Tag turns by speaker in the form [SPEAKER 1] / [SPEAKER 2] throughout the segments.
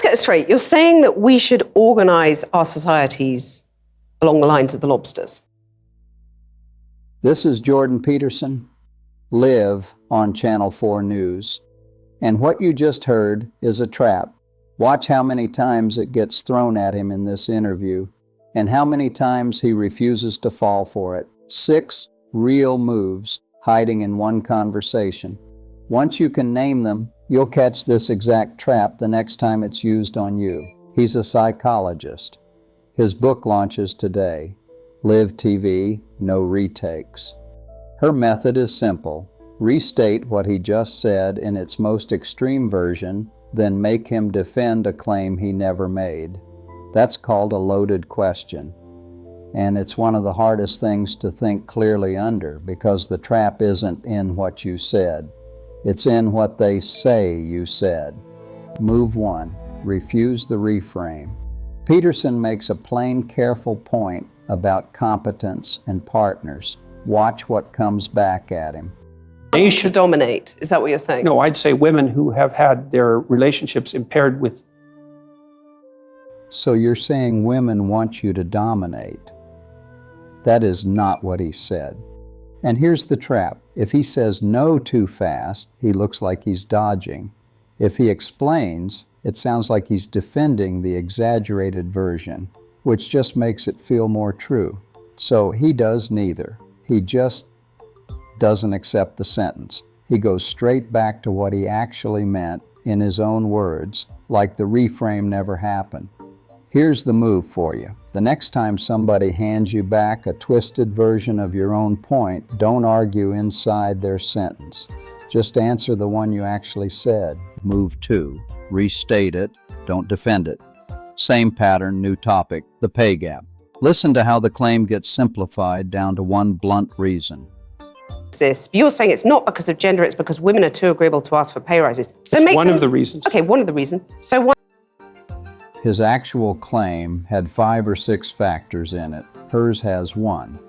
[SPEAKER 1] get this straight. You're saying that we should organise our societies along the lines of the lobsters.
[SPEAKER 2] This is Jordan Peterson, live on Channel 4 News. And what you just heard is a trap. Watch how many times it gets thrown at him in this interview and how many times he refuses to fall for it. 6 real moves hiding in one conversation. Once you can name them, you'll catch this exact trap the next time it's used on you. He's a psychologist. His book launches today. Live TV, no retakes. Her method is simple. Restate what he just said in its most extreme version, then make him defend a claim he never made. That's called a loaded question. And it's one of the hardest things to think clearly under, because the trap isn't in what you said. It's in what they say you said. Move 1. Refuse the reframe. Peterson makes a plain, careful point about competence and partners. Watch what comes back at him.
[SPEAKER 1] They should dominate. Is that what you're saying?
[SPEAKER 3] No, I'd say women who have had their relationships impaired with.
[SPEAKER 2] So you're saying women want you to dominate. That is not what he said. And here's the trap. If he says no too fast, he looks like he's dodging. If he explains, it sounds like he's defending the exaggerated version, which just makes it feel more true. So he does neither. He just doesn't accept the sentence. He goes straight back to what he actually meant in his own words, like the reframe never happened. Here's the move for you. The next time somebody hands you back a twisted version of your own point, don't argue inside their sentence. Just answer the one you actually said. Move 2. Restate it. Don't defend it. Same pattern, new topic, the pay gap. Listen to how the claim gets simplified down to one blunt reason.
[SPEAKER 1] But you're saying it's not because of gender, it's because women are too agreeable to ask for pay rises. So
[SPEAKER 3] It's one of the reasons.
[SPEAKER 1] Okay, one of the reasons. So one.
[SPEAKER 2] His actual claim had 5 or 6 factors in it. Hers has 1.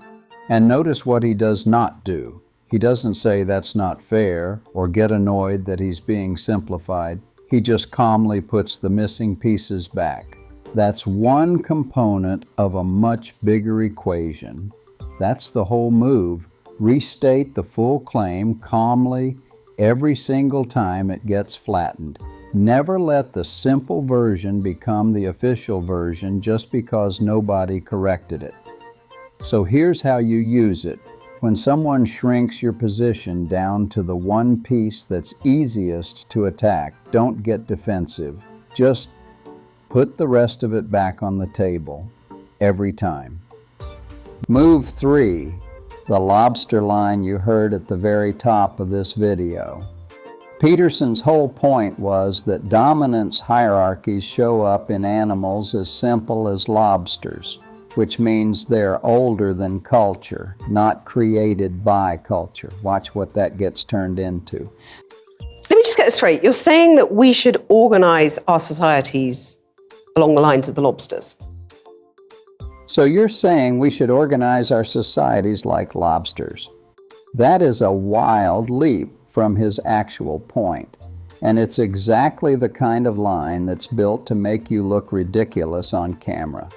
[SPEAKER 2] And notice what he does not do. He doesn't say that's not fair or get annoyed that he's being simplified. He just calmly puts the missing pieces back. That's one component of a much bigger equation. That's the whole move. Restate the full claim calmly every single time it gets flattened. Never let the simple version become the official version just because nobody corrected it. So here's how you use it. When someone shrinks your position down to the one piece that's easiest to attack, don't get defensive. Just put the rest of it back on the table every time. Move 3. The lobster line you heard at the very top of this video. Peterson's whole point was that dominance hierarchies show up in animals as simple as lobsters, which means they're older than culture, not created by culture. Watch what that gets turned into.
[SPEAKER 1] Let me just get this straight. You're saying that we should organise our societies along the lines of the lobsters.
[SPEAKER 2] So you're saying we should organize our societies like lobsters. That is a wild leap from his actual point. And it's exactly the kind of line that's built to make you look ridiculous on camera.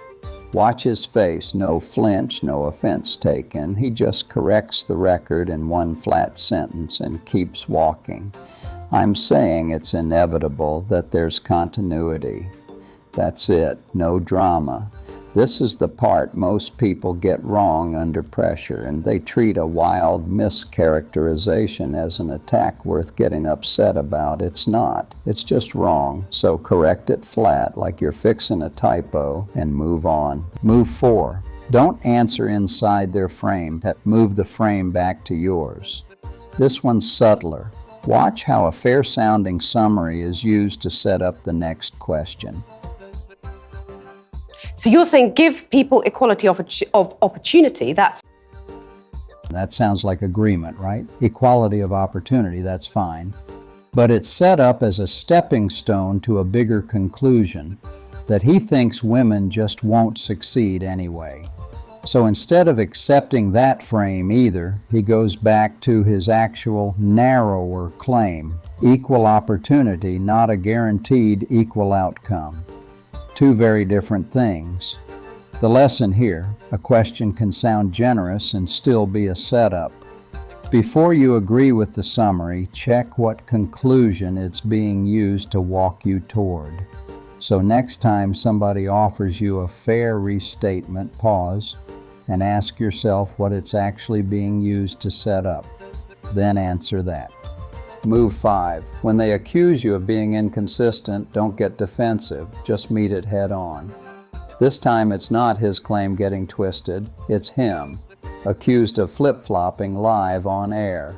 [SPEAKER 2] Watch his face, no flinch, no offense taken. He just corrects the record in one flat sentence and keeps walking. I'm saying it's inevitable that there's continuity. That's it, no drama. This is the part most people get wrong under pressure, and they treat a wild mischaracterization as an attack worth getting upset about. It's not. It's just wrong. So correct it flat like you're fixing a typo and move on. Move 4. Don't answer inside their frame. Move the frame back to yours. This one's subtler. Watch how a fair-sounding summary is used to set up the next question.
[SPEAKER 1] So you're saying give people equality of opportunity. That
[SPEAKER 2] sounds like agreement, right? Equality of opportunity, that's fine. But it's set up as a stepping stone to a bigger conclusion, that he thinks women just won't succeed anyway. So instead of accepting that frame either, he goes back to his actual narrower claim. Equal opportunity, not a guaranteed equal outcome. Two very different things. The lesson here, a question can sound generous and still be a setup. Before you agree with the summary, check what conclusion it's being used to walk you toward. So next time somebody offers you a fair restatement, pause and ask yourself what it's actually being used to set up. Then answer that. Move 5. When they accuse you of being inconsistent, don't get defensive. Just meet it head on. This time it's not his claim getting twisted, it's him, accused of flip-flopping live on air.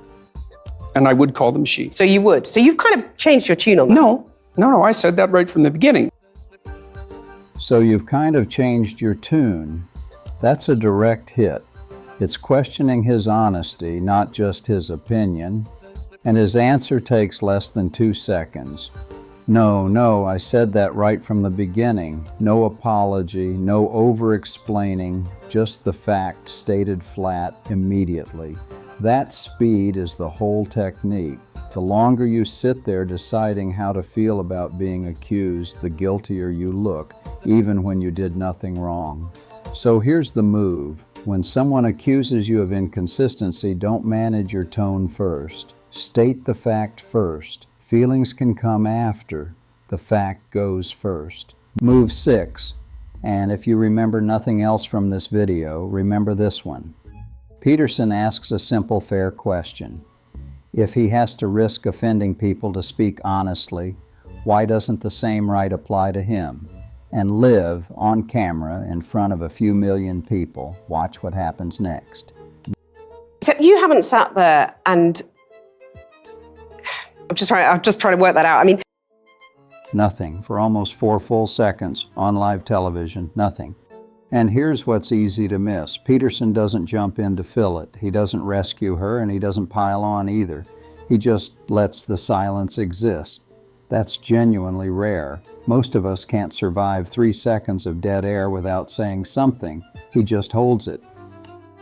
[SPEAKER 3] And I would call them she.
[SPEAKER 1] So you would. So you've kind of changed your tune on that.
[SPEAKER 3] No, I said that right from the beginning.
[SPEAKER 2] So you've kind of changed your tune. That's a direct hit. It's questioning his honesty, not just his opinion. And his answer takes less than 2 seconds. No, I said that right from the beginning. No apology, no over-explaining, just the fact stated flat immediately. That speed is the whole technique. The longer you sit there deciding how to feel about being accused, the guiltier you look, even when you did nothing wrong. So here's the move. When someone accuses you of inconsistency, don't manage your tone first. State the fact first. Feelings can come after. The fact goes first. Move 6. And if you remember nothing else from this video, remember this one. Peterson asks a simple, fair question. If he has to risk offending people to speak honestly, why doesn't the same right apply to him? And live on camera in front of a few million people. Watch what happens next.
[SPEAKER 1] So you haven't sat there and I'm just trying to work that out. I mean,
[SPEAKER 2] Nothing for almost 4 full seconds on live television, nothing. And here's what's easy to miss. Peterson doesn't jump in to fill it. He doesn't rescue her and he doesn't pile on either. He just lets the silence exist. That's genuinely rare. Most of us can't survive 3 seconds of dead air without saying something. He just holds it.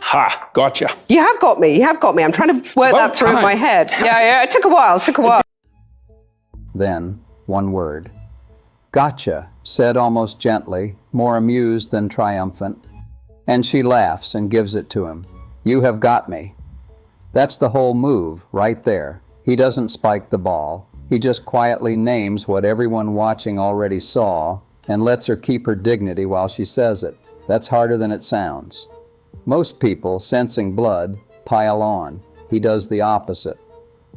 [SPEAKER 3] Ha, gotcha.
[SPEAKER 1] you have got me. I'm trying to work that through in
[SPEAKER 3] time.
[SPEAKER 1] my head. Yeah, it took a while.
[SPEAKER 2] Then, one word. Gotcha, said almost gently, more amused than triumphant. And she laughs and gives it to him. You have got me. That's the whole move, right there. He doesn't spike the ball. He just quietly names what everyone watching already saw and lets her keep her dignity while she says it. That's harder than it sounds. Most people, sensing blood, pile on. He does the opposite.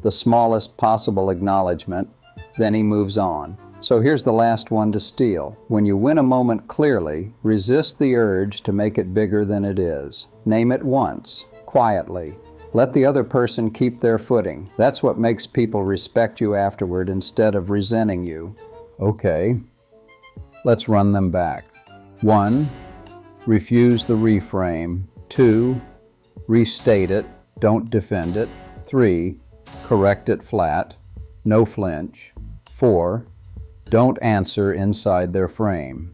[SPEAKER 2] The smallest possible acknowledgement, then he moves on. So here's the last one to steal. When you win a moment clearly, resist the urge to make it bigger than it is. Name it once, quietly. Let the other person keep their footing. That's what makes people respect you afterward instead of resenting you. Okay, let's run them back. 1, refuse the reframe. 2, restate it, don't defend it. 3, correct it flat, no flinch. 4, don't answer inside their frame.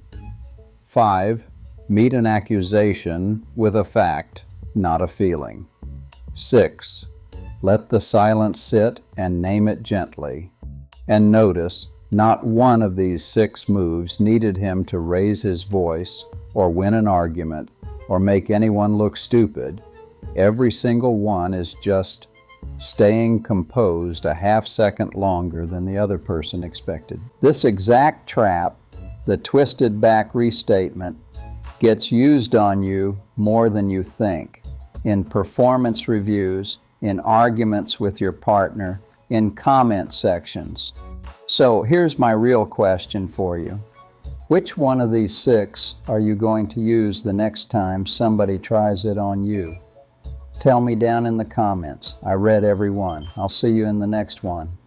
[SPEAKER 2] 5, meet an accusation with a fact, not a feeling. 6, let the silence sit and name it gently. And notice, not one of these 6 moves needed him to raise his voice or win an argument or make anyone look stupid. Every single one is just staying composed a half second longer than the other person expected. This exact trap, the twisted back restatement, gets used on you more than you think. In performance reviews, in arguments with your partner, in comment sections. So here's my real question for you. Which one of these 6 are you going to use the next time somebody tries it on you? Tell me down in the comments. I read every one. I'll see you in the next one.